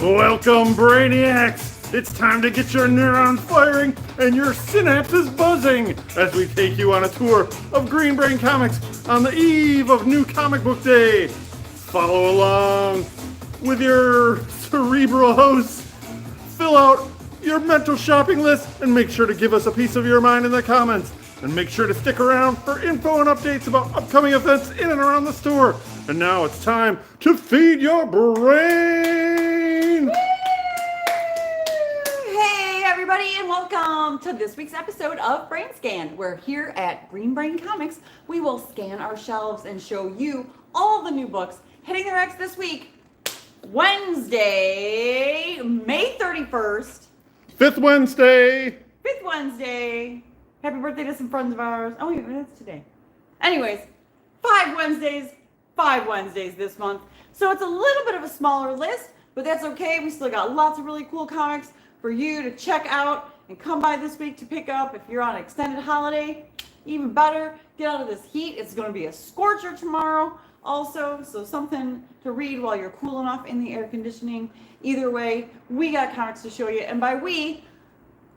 Welcome, Brainiacs! It's time to get your neurons firing and your synapses buzzing as we take you on a tour of Green Brain Comics on the eve of New Comic Book Day. Follow along with your cerebral hosts. Fill out your mental shopping list and make sure to give us a piece of your mind in the comments. And make sure to stick around for info and updates about upcoming events in and around the store. And now it's time to feed your brain! Hey everybody, and welcome to this week's episode of BrainScan. We're here at Green Brain Comics. We will scan our shelves and show you all the new books hitting the racks this week, Wednesday, May 31st. Fifth Wednesday. Happy birthday to some friends of ours. Oh, wait, that's today. Anyways, 5 Wednesdays this month. So it's a little bit of a smaller list, but that's okay. We still got lots of really cool comics for you to check out and come by this week to pick up. If you're on an extended holiday, even better. Get out of this heat. It's going to be a scorcher tomorrow also, so something to read while you're cooling off in the air conditioning. Either way, we got comics to show you, and by we,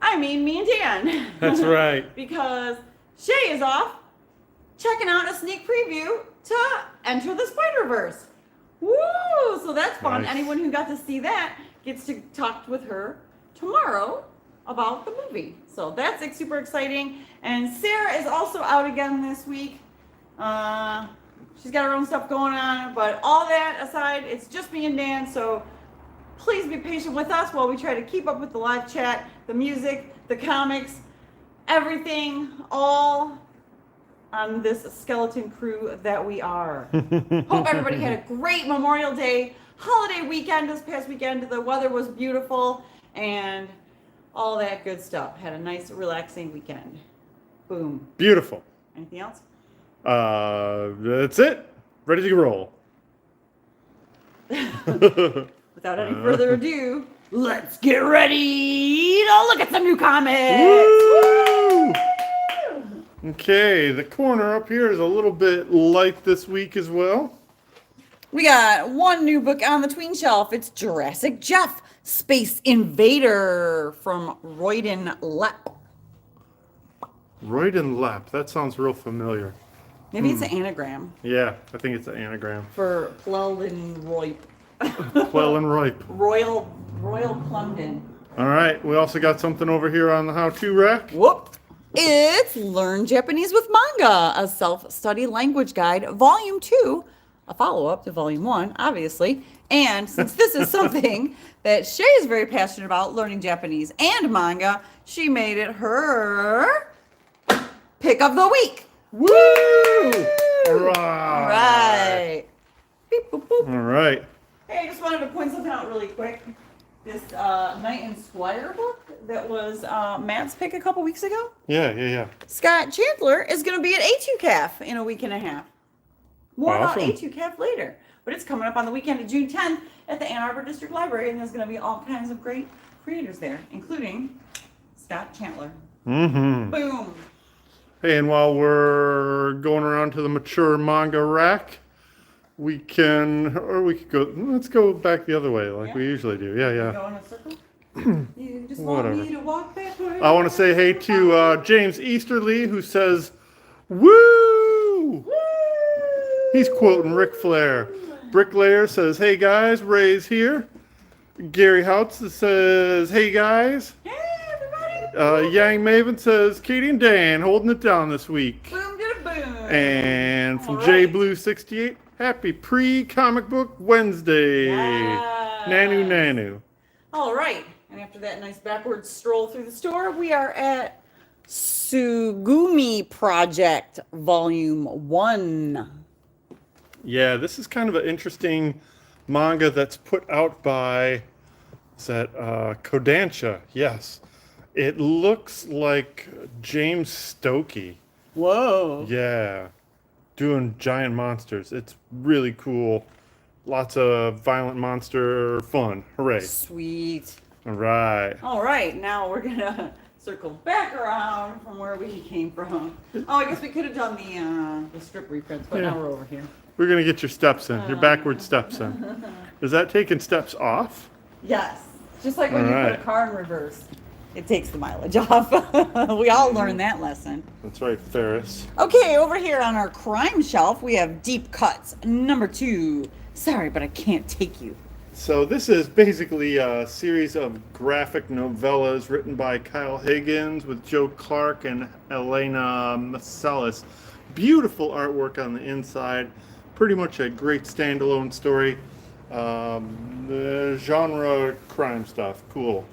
I mean me and Dan. That's right. Because Shay is off checking out a sneak preview to Enter the Spider-Verse. Woo! So that's fun. Nice. Anyone who got to see that gets to talk with her tomorrow about the movie. So that's super exciting. And Sarah is also out again this week. She's got her own stuff going on. But all that aside, it's just me and Dan. So please be patient with us while we try to keep up with the live chat, the music, the comics, everything, all on this skeleton crew that we are. Hope everybody had a great Memorial Day holiday weekend this past weekend. The weather was beautiful and all that good stuff. Had a nice, relaxing weekend. Boom. Beautiful. Anything else? That's it. Ready to roll. Without any further ado, let's get ready to look at some new comics. Woo! Okay, the corner up here is a little bit light this week as well. We got one new book on the tween shelf. It's Jurassic Jeff, Space Invader from Royden Lepp. Royden Lepp. That sounds real familiar. Maybe it's an anagram Yeah, I think it's an anagram. for Pleldenroip. Pleldenroip. Royal Plumden. All right, we also got something over here on the how-to rack. Whoop. It's Learn Japanese with Manga, a self-study language guide, Volume 2, a follow-up to Volume 1, obviously. And since this is something that Shay is very passionate about, learning Japanese and manga, she made it her pick of the week. Woo! All right. All right. Beep, boop, boop. All right. Hey, I just wanted to point something out really quick. This Knight and Squire book that was Matt's pick a couple weeks ago. Yeah. Scott Chandler is going to be at A2CAF in a week and a half. More Awesome. about A2CAF later. But it's coming up on the weekend of June 10th at the Ann Arbor District Library, and there's going to be all kinds of great creators there, including Scott Chandler. Mm-hmm. Boom. Hey, and while we're going around to the mature manga rack, we could go, let's go back the other way like we usually do. Yeah. Go in a circle? You just want Whatever. me to walk backward? I want to say hey to James Easterly, who says, woo! He's quoting Ric Flair. Bricklayer says, hey guys, Ray's here. Gary Houtz says, hey guys. Hey, everybody. Yang Maven says, Katie and Dan holding it down this week. Boom, boom. And from All J right. Blue 68, happy pre-comic book Wednesday. Yes. Nanu. All right. And after that nice backward stroll through the store, we are at Sugumi Project Volume 1. Yeah, this is kind of an interesting manga that's put out by, is that Kodansha? Yes. It looks like James Stokey. Whoa. Yeah. Doing giant monsters. It's really cool. Lots of violent monster fun. Hooray. Sweet. All right. All right. Now we're going to circle back around from where we came from. Oh, I guess we could have done the strip reprints, but now we're over here. We're going to get your steps in, your backward steps in. Is that taking steps off? Yes. Just like when All you right. put a car in reverse, it takes the mileage off. We all learned that lesson. That's right, Ferris. Okay, over here on our crime shelf, we have Deep Cuts number 2. Sorry, but I can't take you. So this is basically a series of graphic novellas written by Kyle Higgins with Joe Clark and Elena Masalis. Beautiful artwork on the inside. Pretty much a great standalone story. The genre crime stuff. Cool.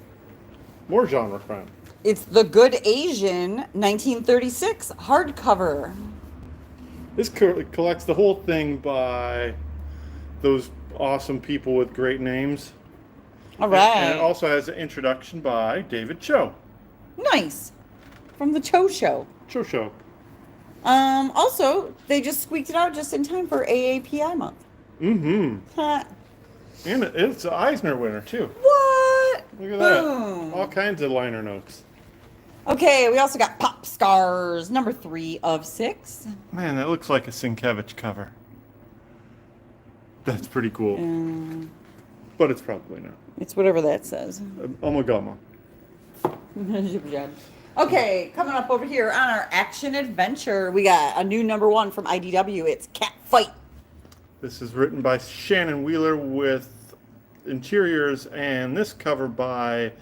More genre crime. It's The Good Asian, 1936, hardcover. This collects the whole thing by those awesome people with great names. All right. And it also has an introduction by David Cho. Nice. From the Cho Show. Cho Show. Also, they just squeaked it out just in time for AAPI month. Mm-hmm. Huh. And it's an Eisner winner, too. What? Look at Boom. that. All kinds of liner notes. Okay, we also got Pop Scars, number 3 of 6. Man, that looks like a Sienkiewicz cover. That's pretty cool. But it's probably not. It's whatever that says. Omagama. Okay, coming up over here on our action adventure, we got a new number 1 from IDW. It's Cat Fight. This is written by Shannon Wheeler with interiors, and this cover by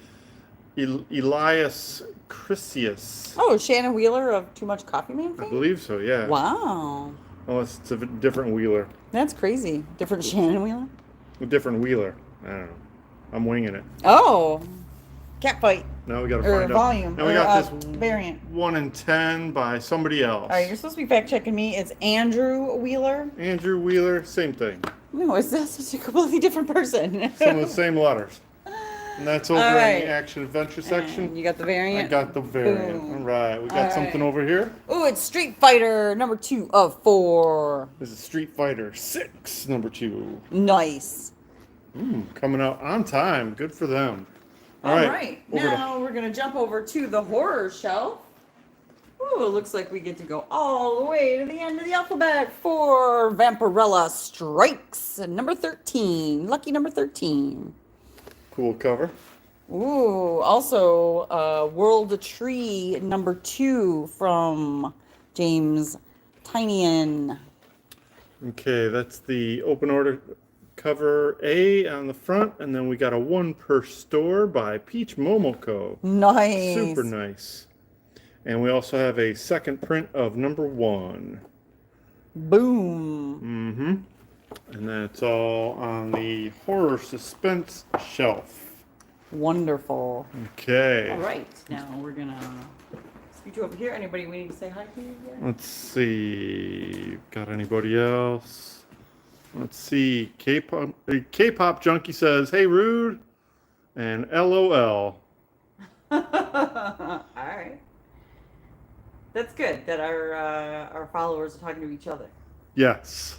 Elias Chrysius. Oh, Shannon Wheeler of Too Much Coffee Man I fame? believe so, yeah. Wow. Unless it's a different Wheeler. That's crazy. Different Shannon Wheeler? A different Wheeler. I don't know. I'm winging it. Oh. Cat Fight. Now we got to Or find out. volume. Now we or, got this variant. 1 in 10 by somebody else. All right, you're supposed to be fact checking me. It's Andrew Wheeler. Andrew Wheeler, same thing. No, is that such a completely different person? Some of the same letters. And that's over All in right. the action adventure section. And you got the variant? I got the variant. Boom. All right, we got All something right. over here. Ooh, it's Street Fighter number 2 of 4. This is Street Fighter 6, number 2. Nice. Coming out on time. Good for them. All right. over to- Now we're going to jump over to the horror shelf. Ooh, it looks like we get to go all the way to the end of the alphabet for Vampirella Strikes, number 13. Lucky number 13. Cool cover. Ooh, also World Tree number 2 from James Tynion. Okay, that's the open order cover A on the front, and then we got a 1 per store by Peach Momoko. Nice. Super nice. And we also have a second print of number 1. Boom. And that's all on the horror suspense shelf. Wonderful. Okay. All right, now we're gonna scoot you over here. Anybody we need to say hi to here? Let's see. Got anybody else? Let's see. K-pop junkie says, "Hey, rude," and LOL. All right. That's good that our followers are talking to each other. Yes.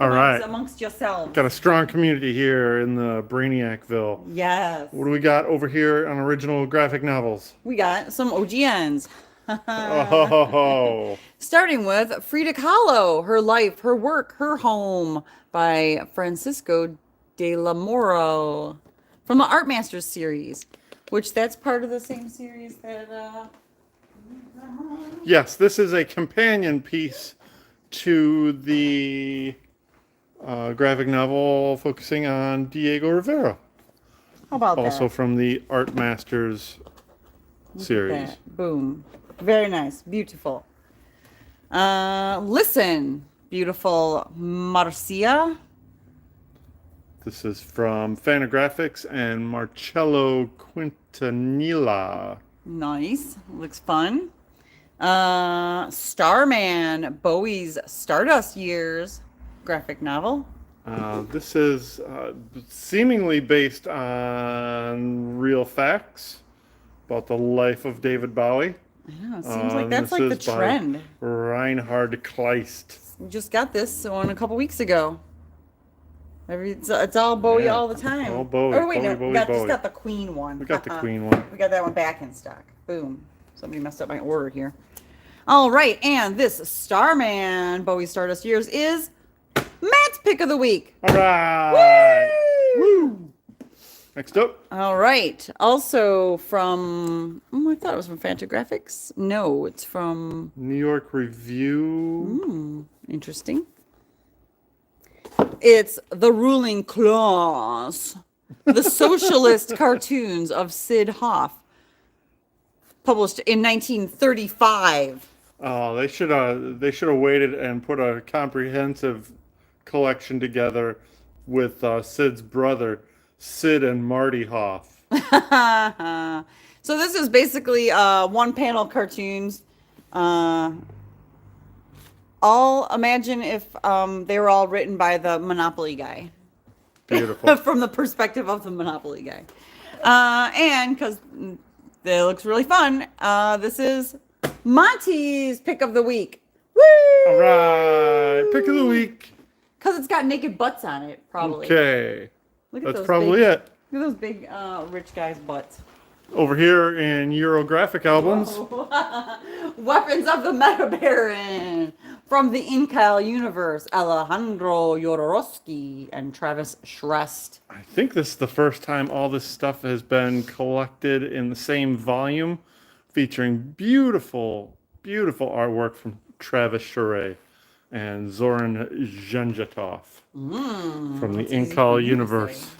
All right. Amongst yourselves. Got a strong community here in the Brainiacville. Yes. What do we got over here on original graphic novels? We got some OGNs. Oh. Starting with Frida Kahlo, Her Life, Her Work, Her Home by Francisco de la Moro from the Art Masters series, which that's part of the same series that... Yes, this is a companion piece to the graphic novel focusing on Diego Rivera. How about Also that? from the Art Masters series. That. Boom. Very nice. Beautiful. Listen, beautiful Marcia. This is from Fantagraphics and Marcello Quintanilla. Nice. Looks fun. Starman, Bowie's Stardust Years graphic novel. This is seemingly based on real facts about the life of David Bowie. Yeah, it seems like that's This like the is by trend. Reinhard Kleist. We just got this one a couple weeks ago. It's all Bowie Yeah, all the time. all Bowie, Oh wait, Bowie, no, Bowie, we just Bowie. got the Queen one. We got the Queen one. We got that one back in stock. Boom. Somebody messed up my order here. All right, and this Starman, Bowie Stardust Years, is Matt's pick of the week. All right. Woo! Next up, All right. Also from, I thought it was from Fantagraphics. No, it's from, New York Review. interesting. It's The Ruling Class, the socialist cartoons of Sid Hoff, published in 1935. Oh, they should have waited and put a comprehensive collection together with Sid's brother, Sid and Marty Hoff. So this is basically one panel cartoons. I'll imagine if they were all written by the Monopoly guy. Beautiful. From the perspective of the Monopoly guy. And because it looks really fun, this is Monty's pick of the week. Woo! All right, pick of the week. Because it's got naked butts on it, probably. Okay, Look at that's those probably big, it. Look at those big rich guys' butts. Over here in Eurographic albums, Weapons of the Meta Baron from the Incal universe, Alejandro Jodorowsky and Travis Shrest. I think this is the first time all this stuff has been collected in the same volume, featuring beautiful, beautiful artwork from Travis Shrest and Zoran Zhenjatov from the Incal universe.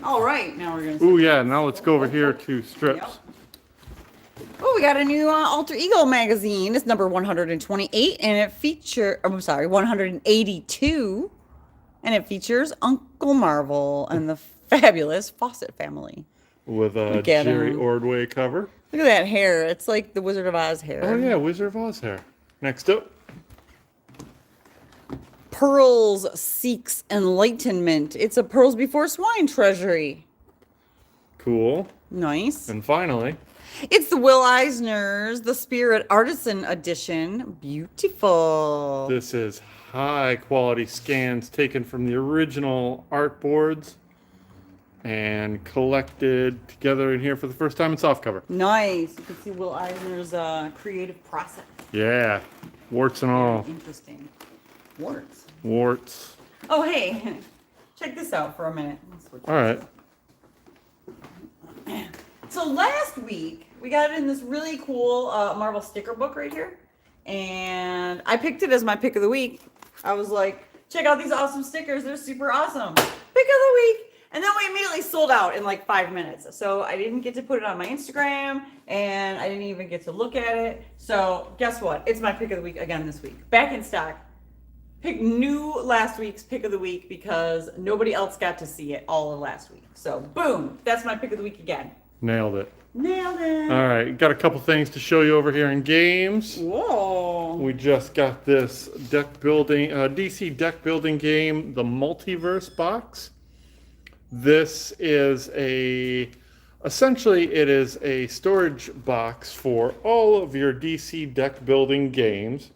All right, now we're gonna. Ooh, yeah. Now let's go over here to strips. Yep. Oh, we got a new Alter Ego magazine. It's number 128, and it features. I'm sorry, 182, and it features Uncle Marvel and the fabulous Fawcett family. With a Look at Jerry him. Ordway cover. Look at that hair. It's like the Wizard of Oz hair. Oh yeah, Wizard of Oz hair. Next up, Pearls Seeks Enlightenment. It's a Pearls Before Swine treasury. cool. Nice. And finally, It's the Will Eisner's The Spirit Artisan Edition. Beautiful. this is high quality scans taken from the original art boards and collected together in here for the first time in softcover. Nice. You can see Will Eisner's creative process. Yeah, warts and all. Interesting. Words. Warts. Oh, hey. Check this out for a minute. Let's switch All right. So last week, we got in this really cool Marvel sticker book right here. And I picked it as my pick of the week. I was like, check out these awesome stickers. They're super awesome. Pick of the week. And then we immediately sold out in like 5 minutes. So I didn't get to put it on my Instagram. And I didn't even get to look at it. So guess what? It's my pick of the week again this week. Back in stock. Pick new last week's pick of the week because nobody else got to see it all of last week. So boom, that's my pick of the week again. Nailed it. Nailed it. All right, got a couple things to show you over here in games. Whoa. We just got this deck building, DC deck building game, the Multiverse box. This is essentially it is a storage box for all of your DC deck building games.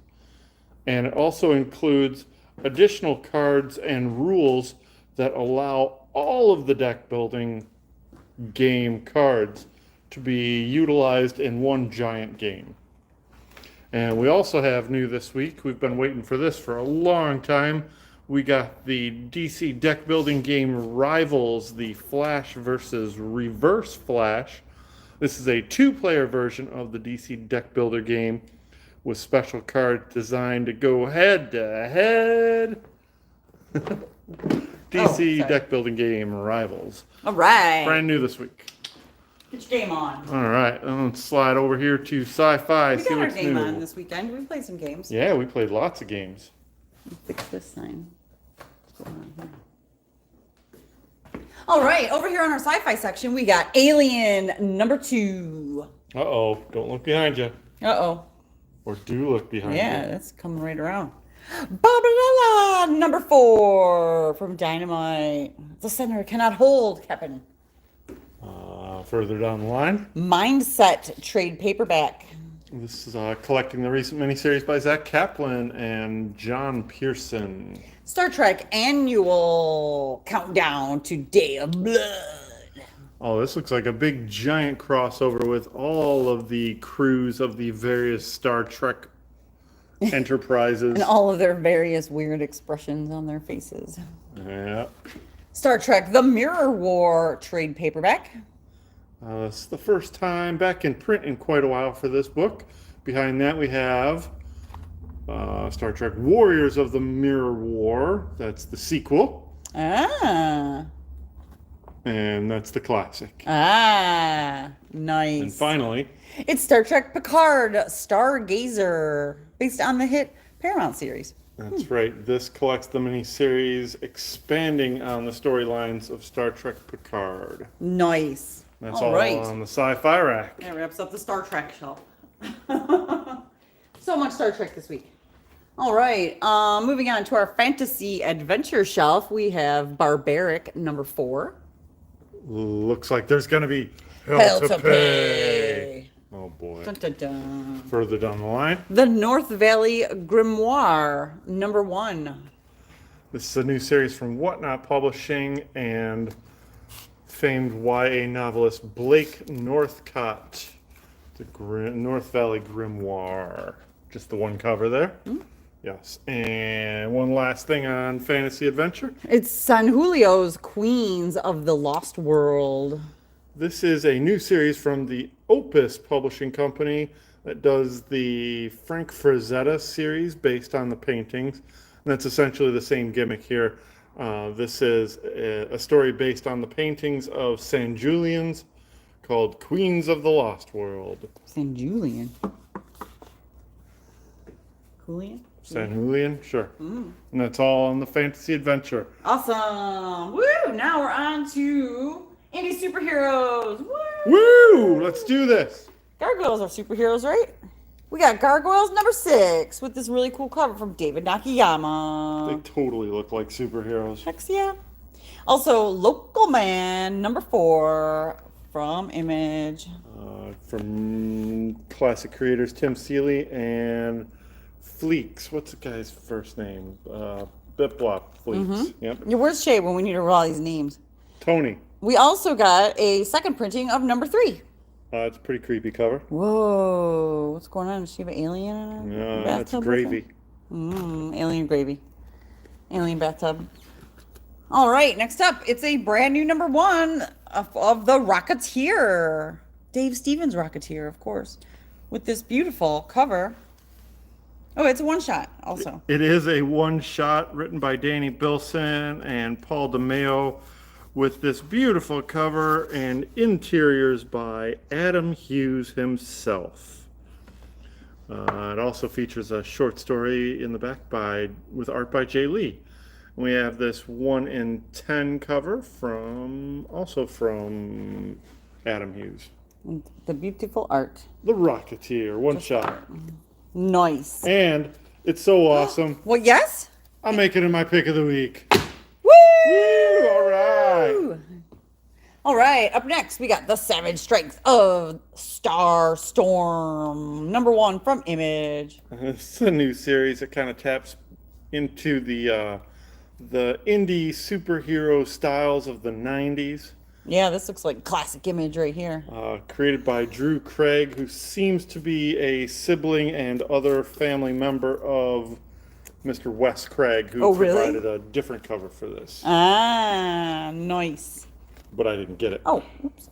And it also includes additional cards and rules that allow all of the deck building game cards to be utilized in one giant game. And we also have new this week, we've been waiting for this for a long time, we got the DC deck building game Rivals, the Flash versus Reverse Flash. This is a 2-player version of the DC deck builder game with special cards designed to go head to head. DC deck building game Rivals. All right. Brand new this week. Get your game on. All right, let's slide over here to sci-fi. We See got our what's game new. on this weekend. We played some games. Yeah, we played lots of games. Fix this sign. What's going on here? All right, over here on our sci-fi section, we got Alien number 2. Uh-oh, don't look behind you. Uh-oh. Or do look behind Yeah, you. that's coming right around. Barbarella number 4 from Dynamite. The center cannot hold, Kevin. Further down the line, Mindset trade paperback. this is collecting the recent miniseries by Zach Kaplan and John Pearson. Star Trek annual countdown to Day of Blood. Oh, this looks like a big giant crossover with all of the crews of the various Star Trek enterprises. And all of their various weird expressions on their faces. Yeah. Star Trek The Mirror War trade paperback. It's the first time back in print in quite a while for this book. Behind that we have Star Trek Warriors of the Mirror War. That's the sequel. Ah. And that's the classic. Ah, nice. And finally, it's Star Trek Picard, Stargazer, based on the hit Paramount series. that's right. This collects the miniseries expanding on the storylines of Star Trek Picard. Nice. That's all on the sci-fi rack. That wraps up the Star Trek shelf. So much Star Trek this week. All right. Moving on to our fantasy adventure shelf, we have Barbaric number 4. Looks like there's going to be Hell to pay. Oh boy. Dun, dun, dun. Further down the line, The North Valley Grimoire number 1. this is a new series from Whatnot Publishing and famed YA novelist Blake Northcott. The North Valley Grimoire. Just the one cover there. Yes. And one last thing on fantasy adventure. It's San Julio's Queens of the Lost World. This is a new series from the Opus Publishing Company that does the Frank Frazetta series based on the paintings. And that's essentially the same gimmick here. This is a story based on the paintings of San Julian's called Queens of the Lost World. San Julian. Julian? San Julian, sure. And that's all on the fantasy adventure. Awesome. Woo! Now we're on to indie superheroes. Woo! Woo! Let's do this. Gargoyles are superheroes, right? We got Gargoyles number 6 with this really cool cover from David Nakayama. They totally look like superheroes. Heck yeah. Also, Local Man number 4 from Image. From classic creators Tim Seeley and Fleeks. What's the guy's first name? Biplop Fleeks. Yep. Your where's Shay when we need to roll all these names? Tony. We also got a second printing of number 3. It's a pretty creepy cover. Whoa, what's going on? Does she have an alien in her No, that's bathtub? gravy. Alien gravy. Alien bathtub. All right, next up, it's a brand new number 1 of the Rocketeer. Dave Stevens' Rocketeer, of course, with this beautiful cover. Oh, it's a one-shot also. It is a one-shot written by Danny Bilson and Paul DeMeo with this beautiful cover and interiors by Adam Hughes himself. It also features a short story in the back with art by Jay Lee. We have this 1 in 10 cover from Adam Hughes. The beautiful art. The Rocketeer, one shot. Nice. And it's so awesome. Well, yes? I'm making it my pick of the week. Woo! Woo! All right. All right, up next, we got The Savage Strength of Star Storm, number 1 from Image. It's a new series that kind of taps into the indie superhero styles of the 90s. Yeah, this looks like classic Image right here. Created by Drew Craig, who seems to be a sibling and other family member of Mr. Wes Craig, who provided a different cover for this. Ah, nice. But I didn't get it. Oh, oops.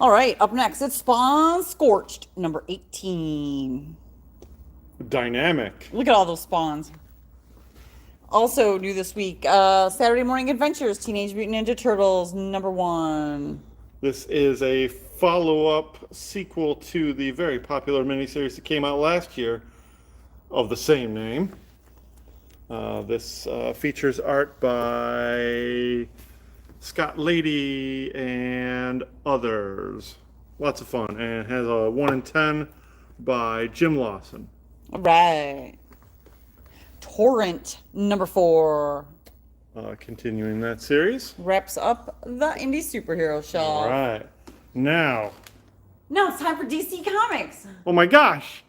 All right, up next, it's Spawn Scorched, number 18. Dynamic. Look at all those spawns. Also new this week, Saturday Morning Adventures, Teenage Mutant Ninja Turtles, number 1. This is a follow-up sequel to the very popular miniseries that came out last year of the same name. This features art by Scott Lady and others. Lots of fun. And it has a 1 in 10 by Jim Lawson. All right. Torrent, number 4. Continuing that series. Wraps up the indie superhero shelf. All right. Now it's time for DC Comics. oh my gosh.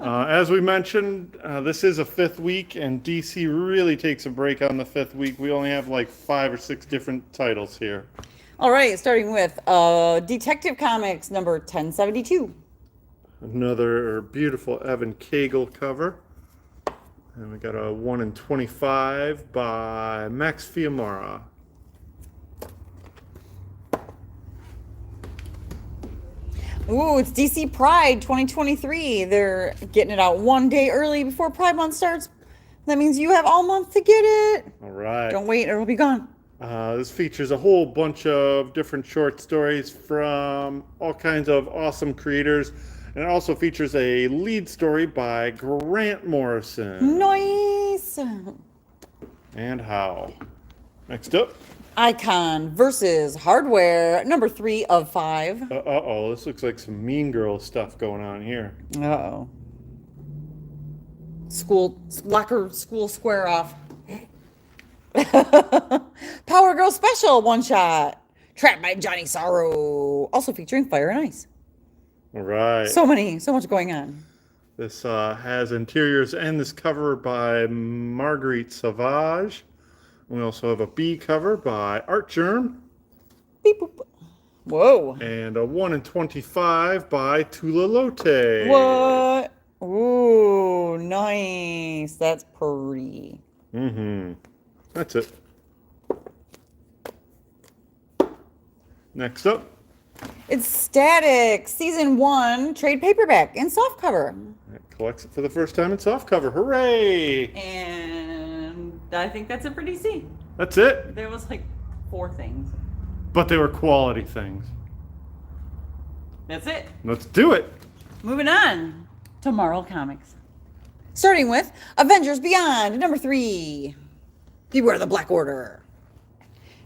As we mentioned, this is a 5th week, and DC really takes a break on the 5th week. We only have like 5 or 6 different titles here. All right, starting with Detective Comics number 1072. Another beautiful Evan Cagle cover. And we got a 1 in 25 by Max Fiamara. Ooh, it's DC Pride 2023. They're getting it out one day early before Pride Month starts. That means you have all month to get it. All right. Don't wait, it'll be gone. This features a whole bunch of different short stories from all kinds of awesome creators. And it also features a lead story by Grant Morrison. Nice. And how? Next up. Icon versus Hardware, number 3 of 5. Uh-oh, this looks like some Mean Girl stuff going on here. Uh-oh. School square off. Power Girl Special one shot. Trapped by Johnny Sorrow. Also featuring Fire and Ice. All right. So much going on. This has interiors and this cover by Marguerite Sauvage. We also have a B cover by Art Germ. Beep boop. Whoa. And a 1 in 25 by Tula Lotte. What? Ooh, nice. That's pretty. Mm-hmm. That's it. Next up. It's Static, Season 1, trade paperback in softcover. It collects it for the first time in softcover. Hooray! And I think that's it for DC. That's it. There was like 4 things. But they were quality things. That's it. Let's do it. Moving on to Marvel Comics. Starting with Avengers Beyond, number 3. Beware the Black Order.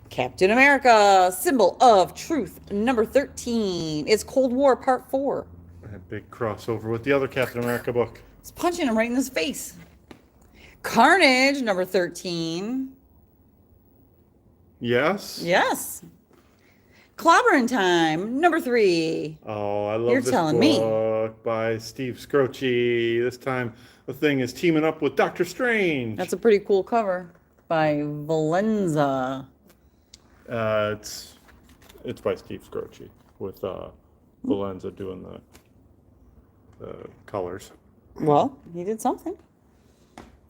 Captain America, Symbol of Truth, number 13. It's Cold War Part 4. A big crossover with the other Captain America book. It's punching him right in his face. Carnage, number 13. Yes? Yes. Clobbering Time, number 3. Oh, I love You're this telling me. book by Steve Scroce. This time the Thing is teaming up with Doctor Strange. That's a pretty cool cover by Valenza. It's by Steve Scroce with Valenza doing the colors. Well, he did something.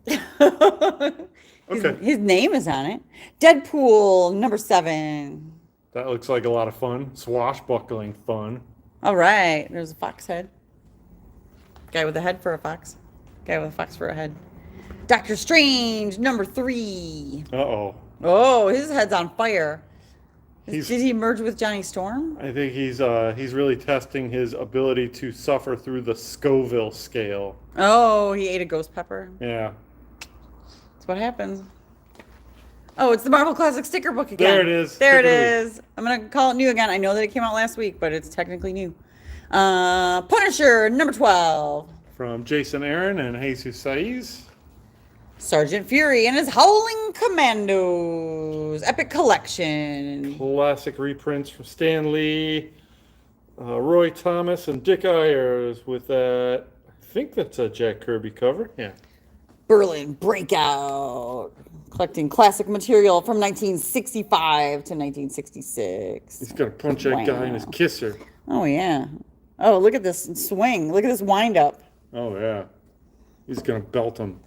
Okay. His name is on it. Deadpool, number 7. That looks like a lot of fun. Swashbuckling fun. All right. There's a fox head. Guy with a head for a fox. Guy with a fox for a head. Doctor Strange, number 3. Uh-oh. Oh, his head's on fire. He's- Did he merge with Johnny Storm? I think he's really testing his ability to suffer through the Scoville scale. Oh, he ate a ghost pepper. Yeah. That's what happens. Oh, it's the Marvel Classic sticker book again. There it is. There it Sticker of the is. I'm going to call it new again. I know that it came out last week, but it's technically new. Punisher, number 12. From Jason Aaron and Jesus Saiz. Sergeant Fury and his Howling Commandos. Epic Collection. Classic reprints from Stan Lee, Roy Thomas, and Dick Ayers with that. I think that's a Jack Kirby cover. Yeah. Berlin Breakout. Collecting classic material from 1965 to 1966. He's going to punch that guy in his kisser. Oh, yeah. Oh, look at this swing. Look at this wind up. Oh, yeah. He's going to belt him.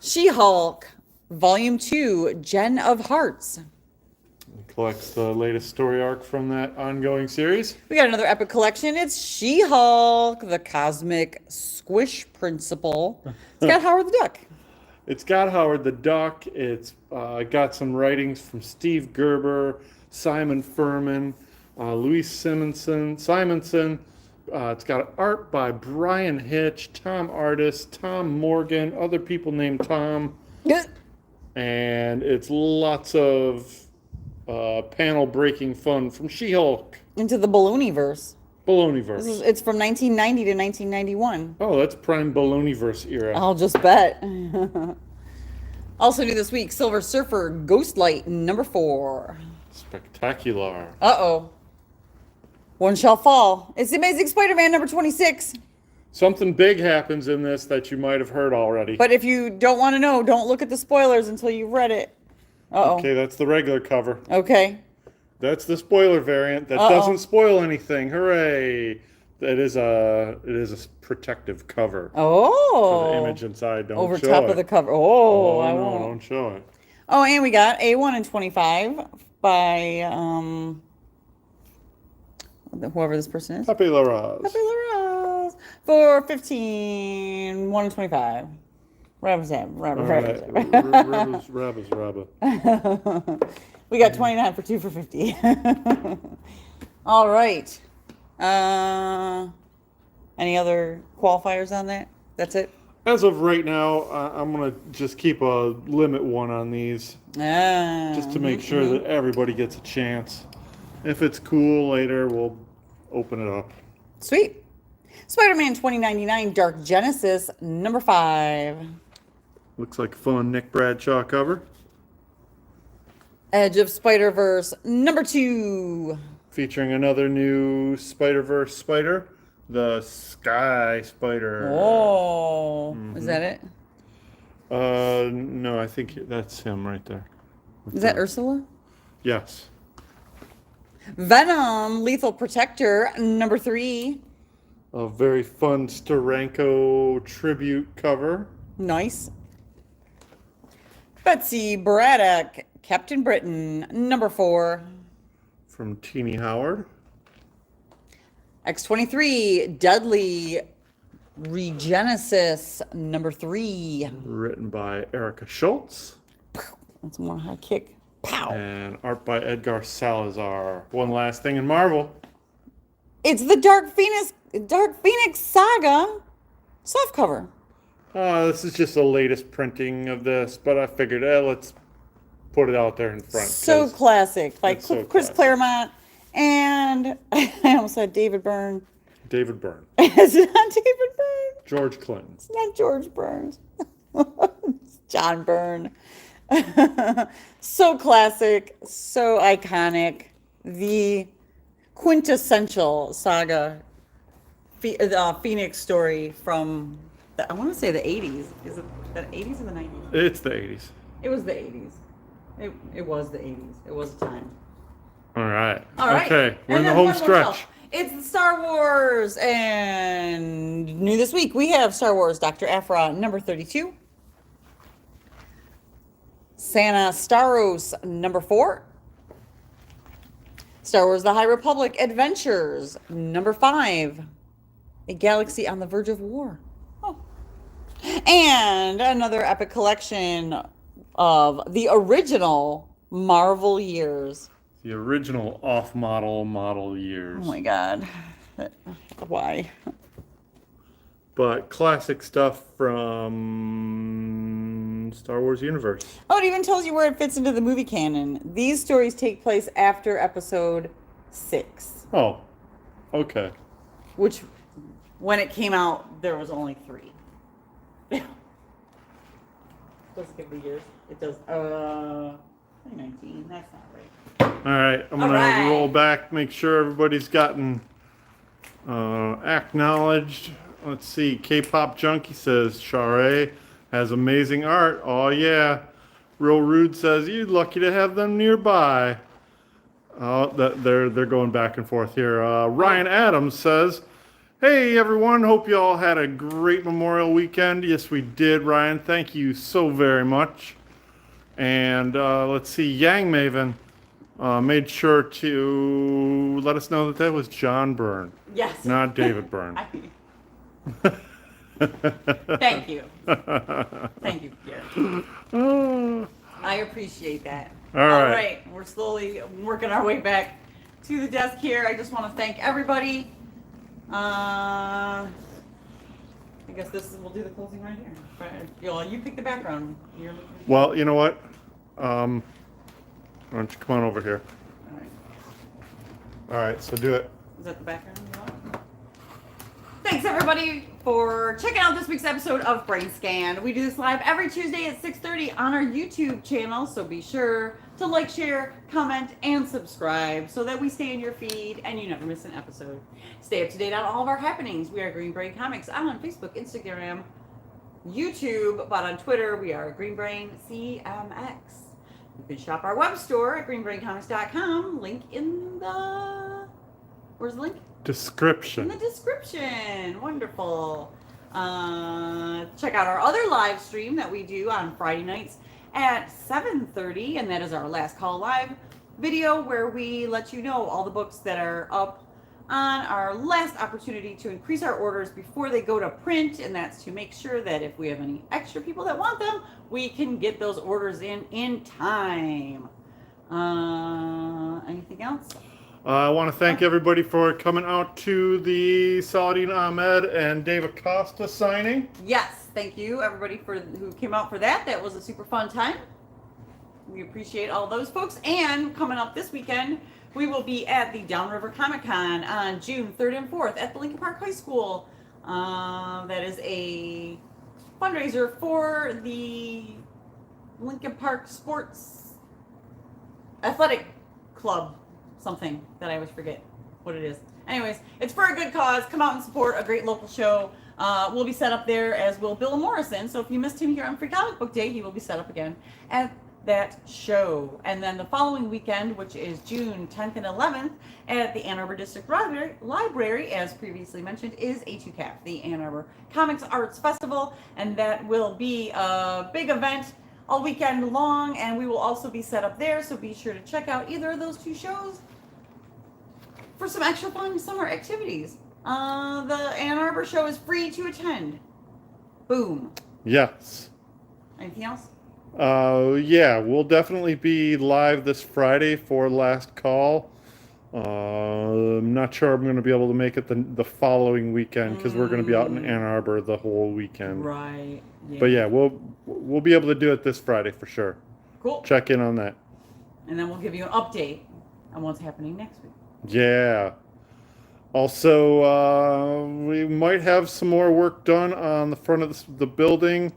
She-Hulk, Volume 2, Gen of Hearts. He collects the latest story arc from that ongoing series. We got another epic collection. It's She-Hulk, the Cosmic Squish Principle. It's got Howard the Duck. It's got Howard the Duck. It's got some writings from Steve Gerber, Simon Furman, Louise Simonson. It's got art by Brian Hitch, Tom Artis, Tom Morgan, other people named Tom. And it's lots of panel-breaking fun from She-Hulk. Into the Ballooniverse. Baloneyverse. It's from 1990 to 1991. Oh, that's prime Baloneyverse era. I'll just bet. Also new this week, Silver Surfer Ghostlight, number 4. Spectacular. Uh-oh. One shall fall. It's the Amazing Spider-Man, number 26. Something big happens in this that you might have heard already. But if you don't want to know, don't look at the spoilers until you've read it. Uh-oh. Okay, that's the regular cover. Okay. That's the spoiler variant that doesn't spoil anything. Hooray! It is a protective cover. Oh. For the image inside. Don't over show top it. of the cover. Oh, I no, won't. don't show it. Oh, and we got A1 and 25 by whoever this person is. Pepe Larraz. Pepe Larraz for 15, 1 and 25. Rabbit. We got 29 for 2 for 50. All right. Any other qualifiers on that? That's it? As of right now, I'm going to just keep a limit 1 on these. Just to make sure that everybody gets a chance. If it's cool later, we'll open it up. Sweet. Spider-Man 2099 Dark Genesis number 5. Looks like a fun Nick Bradshaw cover. Edge of Spider-Verse number 2. Featuring another new Spider-Verse spider, the Sky Spider. Oh, is that it? No, I think that's him right there. Is that Ursula? Yes. Venom Lethal Protector number 3. A very fun Steranko tribute cover. Nice. Betsy Braddock Captain Britain number 4. From Teeny Howard. X-23 Dudley Regenesis number 3. Written by Erica Schultz. That's more high kick. Pow. And art by Edgar Salazar. One last thing in Marvel. It's the Dark Phoenix Saga softcover. This is just the latest printing of this, but I figured, let's put it out there in front. So classic, like so Chris classic. Claremont and I almost said David Byrne. David Byrne. It's not David Byrne. George Clinton. It's not George Burns. It's John Byrne. So classic, so iconic. The quintessential saga Phoenix story from, I want to say the 80s. Is it the 80s or the 90s? It's the 80s. It was the 80s. It was the 80s. It was a time. All right. All right. Okay, we're in And the then home one more stretch. shelf. It's the Star Wars, and new this week we have Star Wars Dr. Aphra number 32. Santa Staros number 4. Star Wars The High Republic Adventures number 5. A Galaxy on the Verge of War. Oh. And another epic collection of the original Marvel years. The original off-model years. Oh my God. Why? But classic stuff from Star Wars universe. Oh, it even tells you where it fits into the movie canon. These stories take place after episode 6. Oh, okay. Which, when it came out, there was only 3. Doesn't give the years. It does, 2019. That's not right. All right, I'm going to roll back, make sure everybody's gotten acknowledged. Let's see, K-Pop Junkie says, Share has amazing art. Oh, yeah. Real Rude says, you're lucky to have them nearby. Oh, they're going back and forth here. Ryan Adams says, hey, everyone. Hope you all had a great Memorial weekend. Yes, we did, Ryan. Thank you so very much. And let's see, Yang Maven made sure to let us know that was John Byrne. Yes. Not David Byrne. Thank you. Thank you, Gary. I appreciate that. All right. We're slowly working our way back to the desk here. I just want to thank everybody. I guess we'll do the closing right here. You pick the background. Well, you know what? Why don't you come on over here? All right. All right, so do it. Is that the background you want? Thanks everybody for checking out this week's episode of BrainScan. We do this live every Tuesday at 6:30 on our YouTube channel, so be sure to like, share, comment, and subscribe so that we stay in your feed and you never miss an episode. Stay up to date on all of our happenings. We are Green Brain Comics on Facebook, Instagram, YouTube, but on Twitter we are Green Brain CMX. You can shop our web store at greenbraincomics.com. Link in the... Where's the link? Description. In the description. Wonderful. Check out our other live stream that we do on Friday nights at 7:30, and that is our Last Call Live video where we let you know all the books that are up on our last opportunity to increase our orders before they go to print, and that's to make sure that if we have any extra people that want them, we can get those orders in time. Anything else? I want to thank everybody for coming out to the Saladin Ahmed and Dave Acosta signing. Yes, thank you everybody who came out for that. That was a super fun time. We appreciate all those folks. And coming up this weekend, we will be at the Downriver Comic Con on June 3rd and 4th at the Lincoln Park High School. That is a fundraiser for the Lincoln Park Sports Athletic Club, something that I always forget what it is. Anyways, it's for a good cause. Come out and support a great local show. We'll be set up there, as will Bill Morrison. So if you missed him here on Free Comic Book Day, he will be set up again at that show. And then the following weekend, which is June 10th and 11th, at the Ann Arbor District Library, as previously mentioned, is A2CAF, the Ann Arbor Comics Arts Festival. And that will be a big event all weekend long, and we will also be set up there. So be sure to check out either of those two shows for some extra fun summer activities. The Ann Arbor show is free to attend. Boom. Yes. Anything else? Yeah, we'll definitely be live this Friday for Last Call. I'm not sure I'm going to be able to make it the following weekend because we're going to be out in Ann Arbor the whole weekend. Right. Yeah. But yeah, we'll be able to do it this Friday for sure. Cool. Check in on that. And then we'll give you an update on what's happening next week. Yeah. Also, we might have some more work done on the front of the building.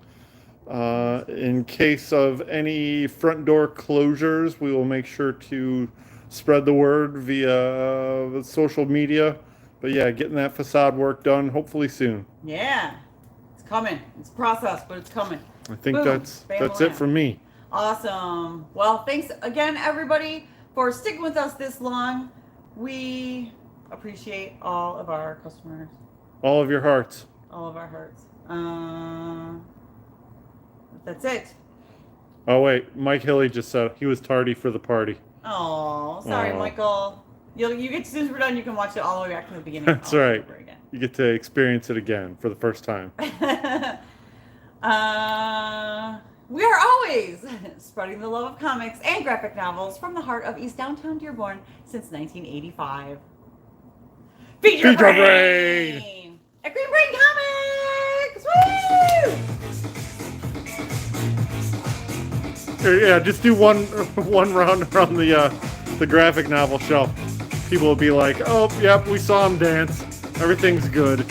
In case of any front door closures, we will make sure to spread the word via social media. But yeah, getting that facade work done hopefully soon. Yeah, it's coming. It's a process, but it's coming. I think Boom. that's it for me. Awesome. Well, thanks again, everybody, for sticking with us this long. We appreciate all of our customers. All of your hearts. All of our hearts. That's it. Oh wait, Mike Hilly just said he was tardy for the party. Oh, sorry, Michael. You get, as soon as we're done, you can watch it all the way back to the beginning. That's right. You get to experience it again for the first time. We are always spreading the love of comics and graphic novels from the heart of East Downtown Dearborn since 1985. Feed your brain! At Green Brain Comics! Woo! Yeah, just do one round around the graphic novel shelf. People will be like, "Oh, yep, we saw him dance. Everything's good."